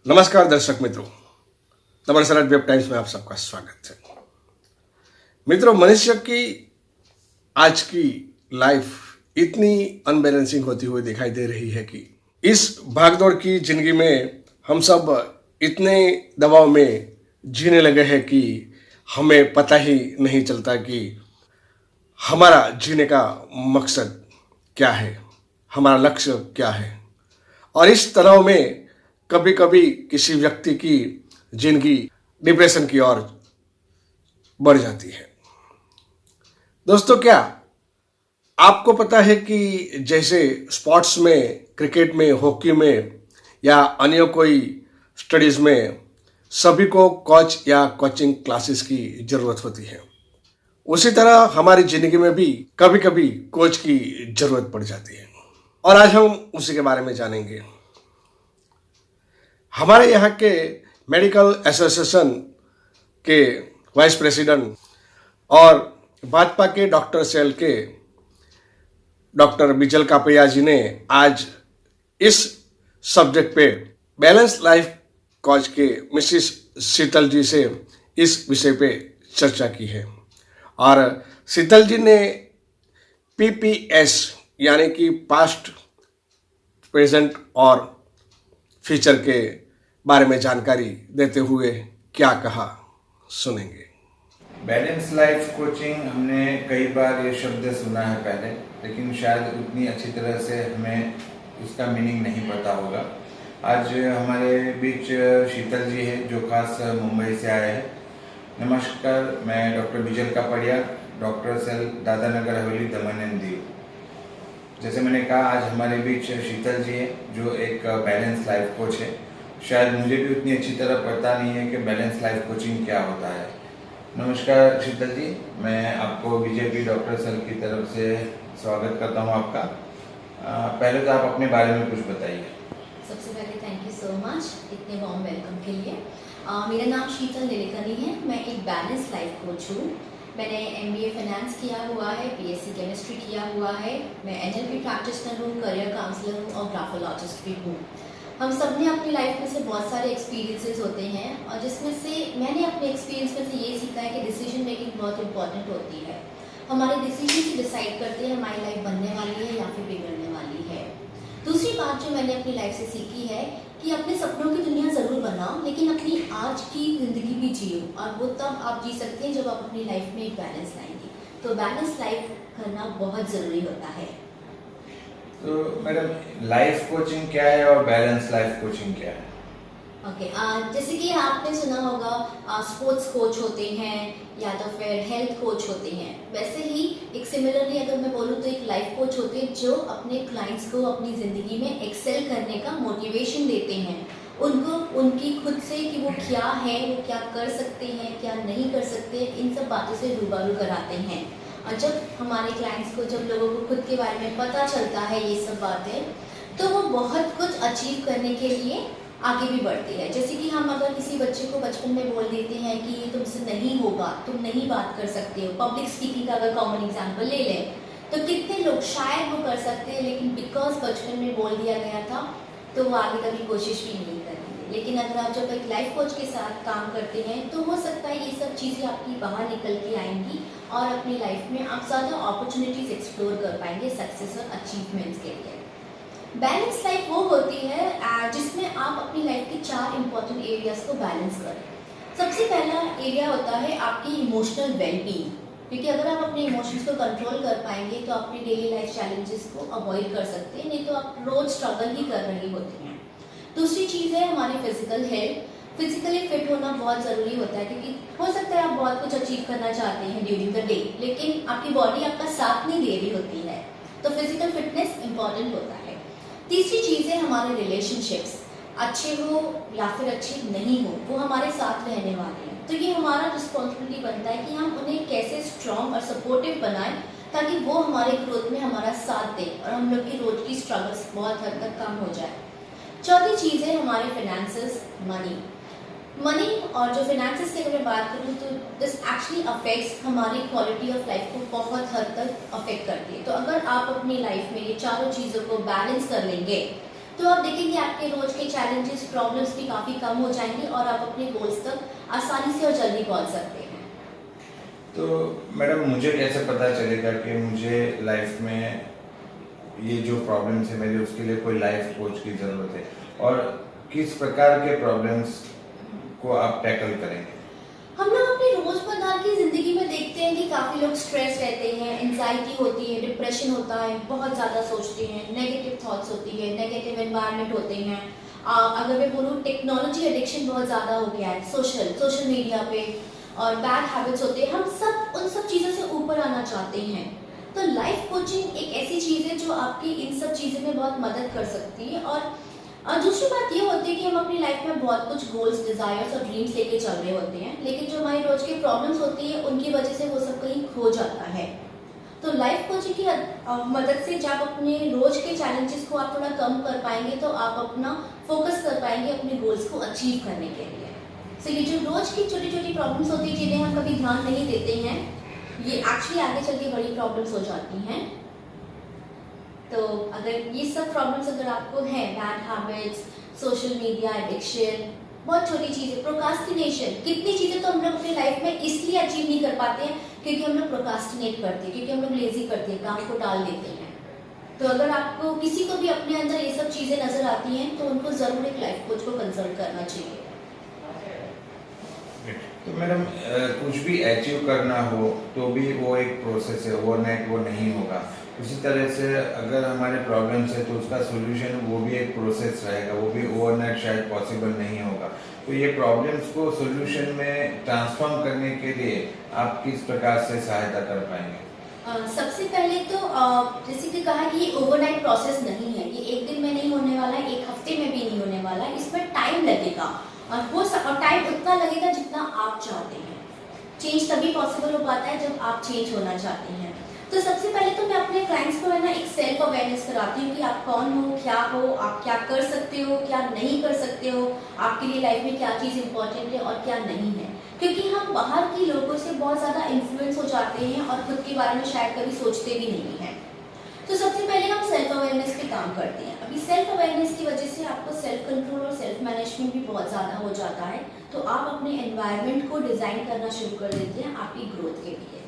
नमस्कार दर्शक मित्रों, नवरसराज वेब टाइम्स में आप सबका स्वागत है। मित्रों, मनुष्य की आज की लाइफ इतनी अनबैलेंसिंग होती हुई दिखाई दे रही है कि इस भागदौड़ की जिंदगी में हम सब इतने दबाव में जीने लगे हैं कि हमें पता ही नहीं चलता कि हमारा जीने का मकसद क्या है, हमारा लक्ष्य क्या है। और इस तनाव में कभी कभी किसी व्यक्ति की जिंदगी डिप्रेशन की ओर बढ़ जाती है। दोस्तों, क्या आपको पता है कि जैसे स्पोर्ट्स में, क्रिकेट में, हॉकी में या अन्य कोई स्टडीज में सभी को कोच या कोचिंग क्लासेस की जरूरत होती है, उसी तरह हमारी जिंदगी में भी कभी कभी कोच की जरूरत पड़ जाती है। और आज हम उसी के बारे में जानेंगे। हमारे यहाँ के मेडिकल एसोसिएशन के वाइस प्रेसिडेंट और भाजपा के डॉक्टर सेल के डॉक्टर बिजल कापड़िया जी ने आज इस सब्जेक्ट पे बैलेंस लाइफ कोच के मिसिस शीतल जी से इस विषय पे चर्चा की है। और शीतल जी ने PPS यानी कि पास्ट, प्रेजेंट और फ्यूचर के बारे में जानकारी देते हुए क्या कहा, सुनेंगे। बैलेंस लाइफ कोचिंग हमने कई बार ये शब्द सुना है पहले, लेकिन शायद उतनी अच्छी तरह से हमें उसका मीनिंग नहीं पता होगा। आज हमारे बीच शीतल जी है जो खास मुंबई से आए हैं। नमस्कार, मैं डॉक्टर बिजल कापड़िया, डॉक्टर सेल, दादा नगर हवेली, दमन एंड दीव। जैसे मैंने कहा, आज हमारे बीच शीतल जी है जो एक बैलेंस लाइफ कोच है। शायद मुझे भी उतनी अच्छी तरह पता नहीं है कि बैलेंस लाइफ कोचिंग क्या होता है। नमस्कार शीतल जी, मैं आपको बीजेपी डॉक्टर सेल की तरफ से स्वागत करता हूँ आपका। पहले तो आप अपने बारे में कुछ बताइए। सबसे पहले थैंक यू सो मच इतने वार्म वेलकम के लिए। मेरा नाम शीतल नीलेकनी है। मैं एक बैलेंस लाइफ कोच हूँ। मैंने MBA फाइनेंस किया हुआ है, BSc केमिस्ट्री किया हुआ है। मैं NLP प्रैक्टिशनर हूँ, करियर काउंसलर हूँ और ग्राफोलॉजिस्ट भी हूँ। हम सब ने अपनी लाइफ में से बहुत सारे एक्सपीरियंसेस होते हैं और जिसमें से मैंने अपने एक्सपीरियंस में से ये सीखा है कि डिसीजन मेकिंग बहुत इंपॉर्टेंट होती है। हमारे डिसीजन से डिसाइड करते हैं हमारी लाइफ बनने वाली है या फिर बिगड़ने वाली है। दूसरी बात जो मैंने अपनी लाइफ से सीखी है कि अपने सपनों की दुनिया ज़रूर बनाओ, लेकिन अपनी आज की ज़िंदगी भी जियो, और वो तब आप जी सकते हैं जब आप अपनी लाइफ में एक बैलेंस लाएंगे। तो बैलेंस लाइफ करना बहुत ज़रूरी होता है। तो मैडम, लाइफ कोचिंग क्या है और बैलेंस लाइफ कोचिंग क्या है? ओके, जैसे कि आपने सुना होगा स्पोर्ट्स कोच होते हैं या तो फिर हेल्थ कोच होते हैं, वैसे ही एक सिमिलरली अगर मैं बोलूँ तो एक लाइफ कोच होते हैं जो अपने क्लाइंट्स को अपनी ज़िंदगी में एक्सेल करने का मोटिवेशन देते हैं। उनको उनकी खुद से कि वो क्या है, वो क्या कर सकते हैं, क्या नहीं कर सकते, इन सब बातों से रूबरू कराते हैं। और जब हमारे क्लाइंट्स को, जब लोगों को खुद के बारे में पता चलता है ये सब बातें, तो वो बहुत कुछ अचीव करने के लिए आगे भी बढ़ती है। जैसे कि हम अगर किसी बच्चे को बचपन में बोल देते हैं कि ये तुमसे नहीं होगा, तुम नहीं बात कर सकते हो, पब्लिक स्पीकिंग का अगर कॉमन एग्जांपल ले लें, तो कितने लोग शायद वो कर सकते हैं, लेकिन बिकॉज बचपन में बोल दिया गया था तो वो आगे कभी कोशिश भी नहीं करेंगे। लेकिन अगर आप जब एक लाइफ कोच के साथ काम करते हैं तो हो सकता है ये सब चीज़ें आपकी बाहर निकल के आएंगी और अपनी लाइफ में आप ज़्यादा अपॉर्चुनिटीज़ एक्सप्लोर कर पाएंगे सक्सेस और अचीवमेंट्स के लिए। बैलेंस लाइफ वो होती है जिसमें आप अपनी लाइफ के 4 इंपॉर्टेंट एरियाज को बैलेंस करें। सबसे पहला एरिया होता है आपकी इमोशनल वेलबींग, क्योंकि अगर आप अपने इमोशंस को कंट्रोल कर पाएंगे तो अपनी डेली लाइफ चैलेंजेस को अवॉइड कर सकते हैं, नहीं तो आप रोज स्ट्रगल ही कर रही होती हैं। दूसरी चीज़ है हमारी फिजिकल हेल्थ। फिजिकली फिट होना बहुत ज़रूरी होता है, क्योंकि हो सकता है आप बहुत कुछ अचीव करना चाहते हैं ड्यूरिंग द डे, लेकिन आपकी बॉडी आपका साथ नहीं दे रही होती है, तो फिजिकल फिटनेस इंपॉर्टेंट होता है। तीसरी चीज़ है हमारे रिलेशनशिप्स, अच्छे हो या फिर अच्छे नहीं हो, वो हमारे साथ रहने वाले हैं, तो ये हमारा रिस्पॉन्सिबिलिटी बनता है कि हम उन्हें कैसे स्ट्रॉन्ग और सपोर्टिव बनाएं ताकि वो हमारे ग्रोथ में हमारा साथ दें और हम लोग की रोज की स्ट्रगल्स बहुत हद तक कम हो जाए। चौथी चीज़ है हमारे फाइनेंसेस, मनी और जो फाइनेंसेस की अगर मैं बात करूँ तो दिस एक्चुअली अफेक्ट्स हमारी क्वालिटी ऑफ लाइफ को बहुत हद तक अफेक्ट करती है। तो अगर आप अपनी लाइफ में ये चारों चीज़ों को बैलेंस कर लेंगे तो आप देखेंगे आपके रोज के चैलेंजेस, प्रॉब्लम्स भी काफ़ी कम हो जाएंगे और आप अपने गोल्स तक आसानी से और जल्दी पहुंच सकते हैं। तो मैडम मुझे कैसे पता चलेगा कि मुझे लाइफ में ये जो प्रॉब्लम्स है मेरे, उसके लिए कोई लाइफ कोच की ज़रूरत है, और किस प्रकार के प्रॉब्लम्स को आप टैकल करेंगे? हम लोग अपनी रोजमर्रा की जिंदगी में देखते हैं कि काफी लोग स्ट्रेस रहते हैं, एंजाइटी होती है, डिप्रेशन होता है, बहुत ज्यादा सोचते हैं, नेगेटिव थॉट्स होती है, नेगेटिव एनवायरनमेंट होते हैं। अगर मैं बोलूँ टेक्नोलॉजी एडिक्शन बहुत ज्यादा हो गया है, सोशल मीडिया पे, और बैड हैबिट्स होते हैं। हम सब उन सब चीज़ों से ऊपर आना चाहते हैं। तो लाइफ कोचिंग एक ऐसी चीज़ है जो आपकी इन सब चीज़ों में बहुत मदद कर सकती है। और दूसरी बात ये होती है कि हम अपनी लाइफ में बहुत कुछ गोल्स, डिज़ायर्स और ड्रीम्स लेके चल रहे होते हैं, लेकिन जो हमारी रोज की प्रॉब्लम्स होती है उनकी वजह से वो सब कहीं खो जाता है। तो लाइफ कोचिंग की मदद से जब अपने रोज के चैलेंजेस को आप थोड़ा कम कर पाएंगे तो आप अपना फोकस कर पाएंगे अपने गोल्स को अचीव करने के लिए। तो ये जो रोज की छोटी छोटी प्रॉब्लम्स होती है जिन्हें हम कभी ध्यान नहीं देते हैं, ये एक्चुअली आगे चल के बड़ी प्रॉब्लम्स हो जाती हैं। तो अगर ये सब प्रॉब्लम्स अगर आपको हैं, bad habits, social media addiction, बहुत छोटी चीज़ें, प्रोकास्टिनेशन, कितनी चीज़ें तो हम लोग अपनी लाइफ में इसलिए अचीव नहीं कर पाते हैं क्योंकि हम लोग प्रोकास्टिनेट करते हैं, क्योंकि हम लोग लेजी करते हैं, काम को टाल देते हैं। तो अगर आपको किसी को भी अपने अंदर ये सब चीज़ें नजर आती हैं तो उनको ज़रूर एक लाइफ कोच को कंसल्ट करना चाहिए। तो मैडम कुछ भी अचीव करना हो तो भी वो एक प्रोसेस है, ओवरनाइट वो नहीं होगा। उसी तरह से अगर हमारे प्रॉब्लम्स है तो उसका सोल्यूशन वो भी एक प्रोसेस रहेगा, वो भी ओवरनाइट शायद पॉसिबल नहीं होगा। तो ये प्रॉब्लम्स को सोल्यूशन में ट्रांसफॉर्म करने के लिए आप किस प्रकार से सहायता कर पाएंगे? सबसे पहले तो जैसे कि कहा कि ये ओवरनाइट प्रोसेस नहीं है, ये एक दिन में नहीं होने वाला है, एक हफ्ते में भी नहीं होने वाला है, इसमें टाइम लगेगा और टाइम उतना लगेगा जितना आप चाहते हैं। चेंज तभी पॉसिबल हो पाता है जब आप चेंज होना चाहते हैं। तो सबसे पहले तो मैं अपने क्लाइंट्स को है ना एक सेल्फ अवेयरनेस कराती हूँ कि आप कौन हो, आप क्या कर सकते हो, क्या नहीं कर सकते हो, आपके लिए लाइफ में क्या चीज़ इंपॉर्टेंट है और क्या नहीं है। क्योंकि हम बाहर के लोगों से बहुत ज़्यादा इन्फ्लुएंस हो जाते हैं और खुद के बारे में शायद कभी सोचते भी नहीं हैं। तो सबसे पहले हम सेल्फ अवेयरनेस पे काम करते हैं। अभी सेल्फ अवेयरनेस की वजह से आपको सेल्फ कंट्रोल और सेल्फ मैनेजमेंट भी बहुत ज़्यादा हो जाता है। तो आप अपने एनवायरनमेंट को डिज़ाइन करना शुरू कर देते हैं आपकी ग्रोथ के लिए।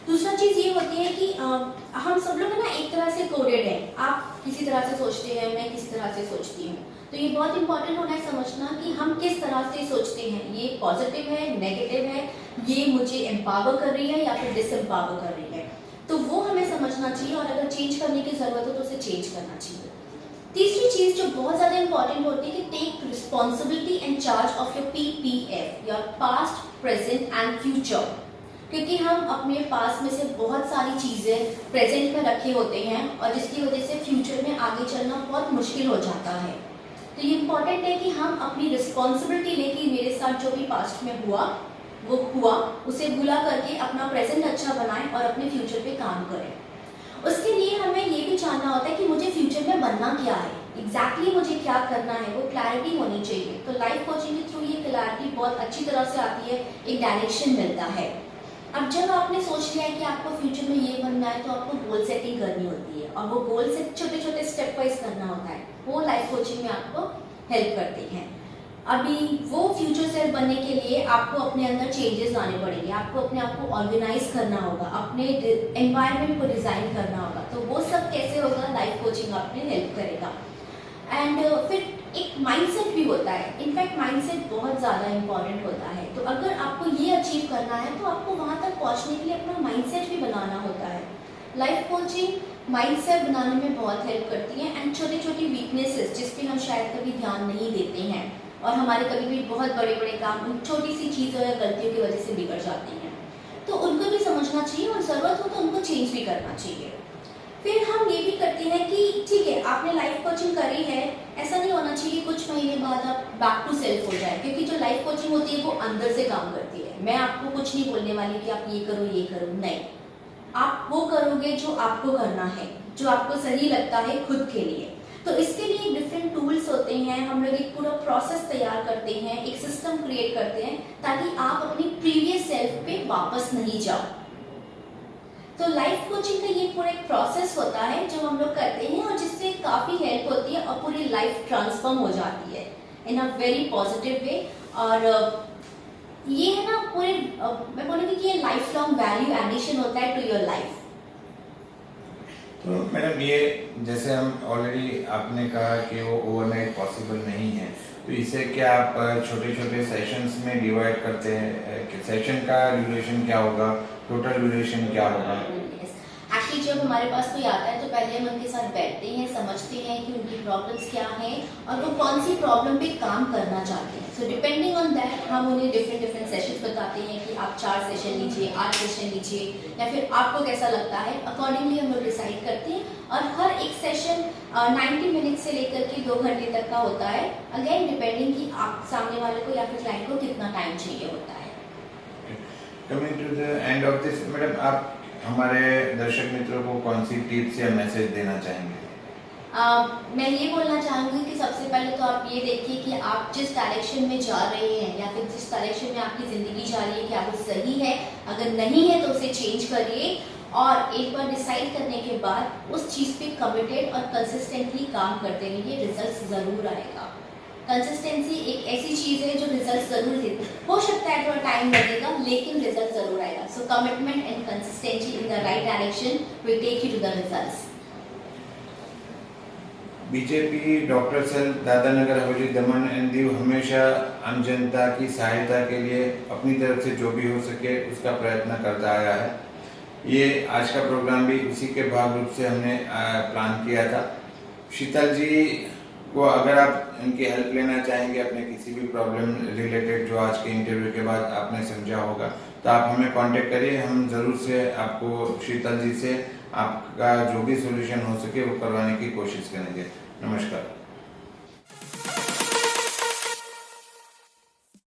दूसरा चीज़ ये होती है कि हम सब लोग है ना एक तरह से कोडेड हैं। आप किसी तरह से सोचते हैं, मैं किसी तरह से सोचती हूँ। तो ये बहुत इंपॉर्टेंट होना है समझना कि हम किस तरह से सोचते हैं, ये पॉजिटिव है, नेगेटिव है, ये मुझे एम्पावर कर रही है या फिर डिसएम्पावर कर रही है। तो वो हमें समझना चाहिए और अगर चेंज करने की ज़रूरत हो तो उसे चेंज करना चाहिए। तीसरी चीज़ जो बहुत ज़्यादा इंपॉर्टेंट होती है कि take responsibility and charge of your PPF, your past, present and future. क्योंकि हम अपने पास में से बहुत सारी चीज़ें प्रेजेंट में रखे होते हैं और जिसकी वजह से फ्यूचर में आगे चलना बहुत मुश्किल हो जाता है। तो ये इम्पॉर्टेंट है कि हम अपनी रिस्पॉन्सिबिलिटी लेके मेरे साथ जो भी पास्ट में हुआ वो हुआ, उसे भुला करके अपना प्रेजेंट अच्छा बनाएं और अपने फ्यूचर पे काम करें। उसके लिए हमें ये भी जानना होता है कि मुझे फ्यूचर में बनना क्या है, एग्जैक्टली मुझे क्या करना है, वो क्लैरिटी होनी चाहिए। तो लाइफ कोचिंग के थ्रू ये क्लैरिटी बहुत अच्छी तरह से आती है, एक डायरेक्शन मिलता है। अब जब आपने सोच लिया है कि आपको फ्यूचर में ये बनना है तो आपको गोल सेटिंग करनी होती है और वो गोल से छोटे छोटे स्टेप वाइज करना होता है। वो लाइफ कोचिंग में आपको हेल्प करती हैं। अभी वो फ्यूचर सेल्फ बनने के लिए आपको अपने अंदर चेंजेस लाने पड़ेंगे, आपको अपने आप को ऑर्गेनाइज करना होगा, अपने एनवायरनमेंट को डिज़ाइन करना होगा। तो वो सब कैसे होगा, लाइफ कोचिंग आपने हेल्प करेगा। एंड फिर एक माइंडसेट भी होता है, इनफैक्ट माइंडसेट बहुत ज़्यादा इंपॉर्टेंट होता है। तो अगर आपको ये अचीव करना है तो आपको वहाँ तक पहुँचने के लिए अपना माइंडसेट भी बनाना होता है। लाइफ कोचिंग माइंडसेट बनाने में बहुत हेल्प करती है एंड छोटी छोटी वीकनेसेस जिस पे हम शायद कभी ध्यान नहीं देते हैं और हमारे कभी भी बहुत बड़े बड़े काम उन छोटी सी चीज़ों या गलतियों की वजह से बिगड़ जाते हैं, तो उनको भी समझना चाहिए और ज़रूरत हो तो उनको चेंज भी करना चाहिए। फिर हम ये भी करते हैं कि ठीक है आपने लाइफ कोचिंग करी है, ऐसा नहीं होना चाहिए कुछ महीने बाद आप बैक टू सेल्फ हो जाए, क्योंकि जो लाइफ कोचिंग होती है वो अंदर से काम करती है। मैं आपको कुछ नहीं बोलने वाली कि आप ये करो, नहीं, आप वो करोगे जो आपको करना है, जो आपको सही लगता है खुद के लिए। तो इसके लिए डिफरेंट टूल्स होते हैं, हम लोग एक पूरा प्रोसेस तैयार करते हैं, एक सिस्टम क्रिएट करते हैं ताकि आप अपनी प्रीवियस सेल्फ पे वापस नहीं जाओ। तो लाइफ कोचिंग का ये पूरा एक प्रोसेस होता है जो हम लोग करते हैं और जिससे काफ़ी हेल्प होती है और पूरी लाइफ ट्रांसफॉर्म हो जाती है इन अ वेरी पॉजिटिव वे। और ये है ना पूरे मैं बोलूँगी कि ये लाइफ लॉन्ग वैल्यू एडिशन होता है टू योर लाइफ। तो मैडम ये जैसे हम ऑलरेडी आपने कहा कि वो ओवरनाइट पॉसिबल नहीं है, तो इसे क्या आप छोटे छोटे सेशंस में डिवाइड करते हैं कि सेशन का ड्यूरेशन क्या होगा, टोटल ड्यूरेशन क्या होगा? एक्चुअली जब हमारे पास कोई आता है तो पहले हम उनके साथ बैठते हैं, समझते हैं कि उनकी प्रॉब्लम्स क्या हैं और वो कौन सी प्रॉब्लम पे काम करना चाहते हैं। सो डिपेंडिंग ऑन दैट हम उन्हें डिफरेंट सेशंस बताते हैं कि आप 4 सेशन लीजिए, 8 सेशन लीजिए या फिर आपको कैसा लगता है, अकॉर्डिंगली हम लोग डिसाइड करते हैं। और हर एक सेशन 90 मिनट से लेकर के 2 घंटे तक का होता है, अगेन डिपेंडिंग कि आप सामने वाले को या फिर क्लाइंट को कितना टाइम चाहिए होता है। Coming to the end of this, madam आप हमारे दर्शक मित्रों को कौन सी टिप्स या मैसेज देना चाहेंगे? मैं ये बोलना चाहूँगी कि सबसे पहले तो आप ये देखिए कि आप जिस डायरेक्शन में जा रहे हैं या फिर जिस डायरेक्शन में आपकी ज़िंदगी जा रही है क्या वो सही है, अगर नहीं है तो उसे चेंज करिए और एक बार डिसाइड करने के बाद उस चीज़ पे कमिटेड और कंसिस्टेंटली काम करते रहिए, रिजल्ट ज़रूर आएगा। कंसिस्टेंसी एक ऐसी चीज़ है जो रिजल्ट ज़रूर देती है, हो सकता है थोड़ा टाइम लगेगा लेकिन रिजल्ट ज़रूर आएगा। सो commitment and consistency in the right direction will take you to the results. BJP doctor cell Dadra Nagar Haveli Daman and Diu हमेशा आम जनता की सहायता के लिए अपनी तरफ से जो भी हो सके उसका प्रयत्न करता आया है। ये आज का प्रोग्राम भी उसी के भाग रूप से हमने प्लान किया था। शीतल जी को अगर आप इनकी हेल्प लेना चाहेंगे अपने किसी भी प्रॉब्लम रिलेटेड जो आज के इंटरव्यू के बाद आपने समझा होगा, तो आप हमें कांटेक्ट करिए, हम ज़रूर से आपको शीतल जी से आपका जो भी सॉल्यूशन हो सके वो करवाने की कोशिश करेंगे। नमस्कार।